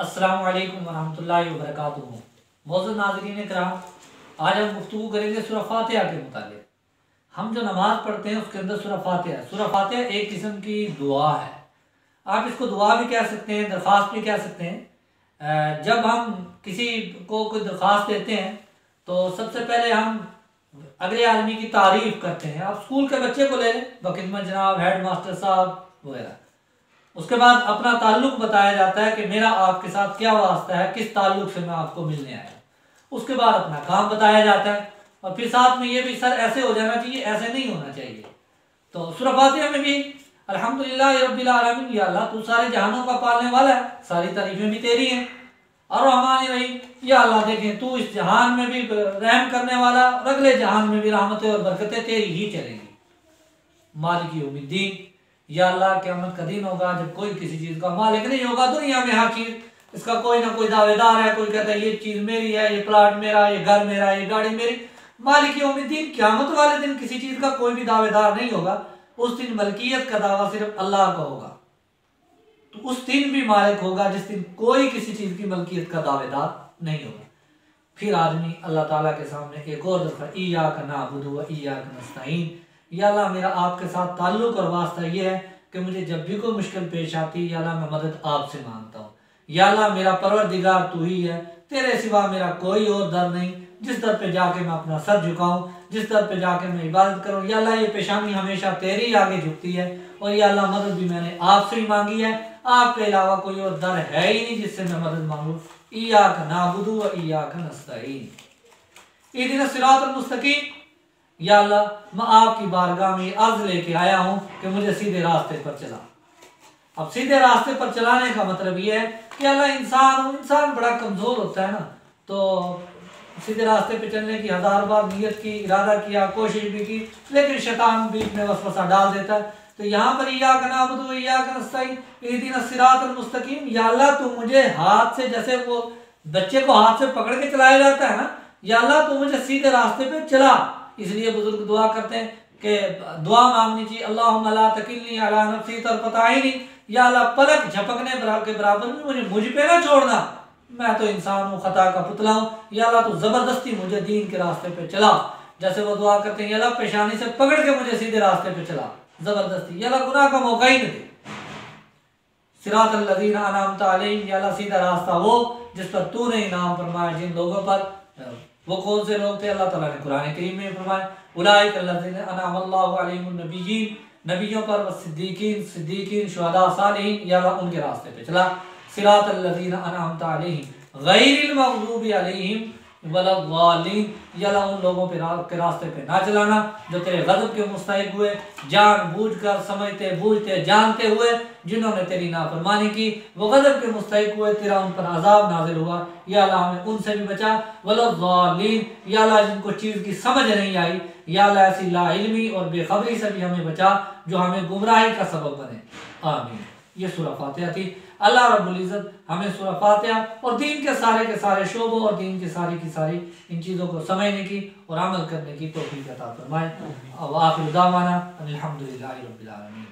अस्सलामु अलैकुम वरहमतुल्लाहि वबरकातुहू। मौजूद नाज़रीन किराम, आज हम गुफ्तगू करेंगे सूरह फातिहा के मुताबिक। हम जो नमाज पढ़ते हैं उसके अंदर सूरह फातिहा एक किस्म की दुआ है। आप इसको दुआ भी कह सकते हैं, दरख्वास्त भी कह सकते हैं। जब हम किसी को कोई दरख्वास्त देते हैं तो सबसे पहले हम अगले आदमी की तारीफ करते हैं। आप स्कूल के बच्चे को ले लें, बखिदमत जनाब हेड मास्टर साहब वगैरह। उसके बाद अपना ताल्लुक बताया जाता है कि मेरा आपके साथ क्या वास्ता है, किस ताल्लुक से मैं आपको मिलने आया। उसके बाद अपना काम बताया जाता है और फिर साथ में ये भी सर ऐसे हो जाना चाहिए, ऐसे नहीं होना चाहिए। तो सूरह फातिहा में भी अल्हम्दुलिल्लाह रब्बिल आलमीन, या अल्लाह तू सारे जहानों का पालने वाला है, सारी तारीफें भी तेरी हैं। और रहमान रहीम, या अल्लाह देखें तू इस जहान में भी रहम करने वाला और अगले जहान में भी रहमतें और बरकतें तेरी ही चलेंगी। मालिक यौमिद्दीन, या अल्लाह क़यामत का दिन होगा जब कोई किसी चीज़ का मालिक नहीं होगा। दुनिया में हर चीज़ इसका कोई ना कोई दावेदार है, कोई कहता है ये चीज़ मेरी है, ये प्लाट मेरा, ये घर मेरा, ये गाड़ी मेरी। मालिक यौमिद्दीन, क़यामत वाले दिन किसी चीज़ का कोई भी दावेदार नहीं होगा। उस दिन मलकियत का दावा सिर्फ अल्लाह का होगा। तो उस दिन भी मालिक होगा जिस दिन कोई किसी चीज़ की मलकियत का दावेदार नहीं होगा। फिर आदमी अल्लाह ताला के सामने एक और दफ़ा इय्याका नअबुदु व इय्याका नस्तईन, या अल्लाह मेरा आपके साथ ताल्लुक और वास्ता ये है कि मुझे जब भी कोई मुश्किल पेश आती, या अल्लाह मैं मदद आपसे मांगता हूँ। या अल्लाह मेरा परवरदिगार तू ही है, तेरे सिवा मेरा कोई और दर नहीं। जिस दर पे जाके मैं अपना सर झुकाऊं, जिस दर पे जाके मैं इबादत करूं, या अल्लाह ये पेशानी हमेशा तेरी आगे झुकती है। और या अल्लाह मदद भी मैंने आपसे ही मांगी है, आपके अलावा कोई और दर है ही नहीं जिससे मैं मदद मांगू। इय्याका नअबुदु व इय्याका नस्तईन, इहदिना सिरातल मुस्तकीम, या अल्लाह मैं आपकी बारगाह में अर्ज लेके आया हूँ कि मुझे सीधे रास्ते पर चला। अब सीधे रास्ते पर चलाने का मतलब ये है कि अल्लाह इंसान बड़ा कमज़ोर होता है ना, तो सीधे रास्ते पे चलने की 1000 बार नियत की, इरादा किया, कोशिश भी की, लेकिन शैतान बीच में वसवसा डाल देता है। तो यहाँ पर इय्याका नअबुदु व इय्याका नस्तईन इहदिना सिरातल मुस्तकीम, या अल्लाह तू मुझे हाथ से, जैसे वो बच्चे को हाथ से पकड़ के चलाया जाता है ना, या अल्लाह तू मुझे सीधे रास्ते पे चला। इसलिए बुजुर्ग दुआ करते हैं कि दुआ मांगनी चाहिए, अल्लाहुम्मा ला तकिलनी अला नफ्सी तरफत ऐनी, या अल्लाह पलक झपकने के बराबर में मुझे मुझ पे ना छोड़ना, मैं तो इंसान हूँ, खता का पुतला हूँ। या अल्लाह तू जबरदस्ती मुझे दीन के रास्ते पे चला। जैसे वो दुआ करते हैं, या अल्लाह पेशानी से पकड़ के मुझे सीधे रास्ते पे चला, जबरदस्ती, या अल्लाह गुनाह का मौका ही न दे। सिरातल लज़ीना अनअमता अलैहिम, या अल्लाह सीधा रास्ता वो जिस पर तूने इनाम फरमाया, जिन लोगों पर। वो कौन से लोग थे? अल्लाह ताला ने कुरान करीम में फरमाया, उलाइका लज़ीना अनअमल्लाहु अलैहिम नबिय्यीन, नबियों पर, सिद्दीकीन, शुहदा, सालिहीन, या अल्लाह उनके रास्ते पे चला। सिरातल लज़ीना अनअमता अलैहिम गैरिल मग़ज़ूबि अलैहिम वलद्दालीन, या अल्लाह उन लोगों के रास्ते पे ना चलाना जो तेरे गज़ब के मुस्तहिक़ हुए, जानबूझकर, समझते बूझते जानते हुए जिन्होंने तेरी नाफरमानी की, वो गज़ब के मुस्तहिक़ हुए, तेरा उन पर अज़ाब नाज़िल हुआ। या अल्लाह हमें उनसे भी बचा। वलद्दालीन, या अल्लाह जिनको चीज़ की समझ नहीं आई, या अल्लाह ऐसी लाइल्मी और बेखबरी से भी हमें बचा जो हमें गुमराही का सबब बने। आमीन। ये सूरह फातिहा थी। अल्लाह रब्बुल इज़्ज़त हमें सूरह फातिहा और दीन के सारे शोबों और दीन की सारी इन चीज़ों को समझने की और अमल करने की तौफीक अता फरमाए। और आखिर दावाना अल्हम्दुलिल्लाहि रब्बिल आलमीन।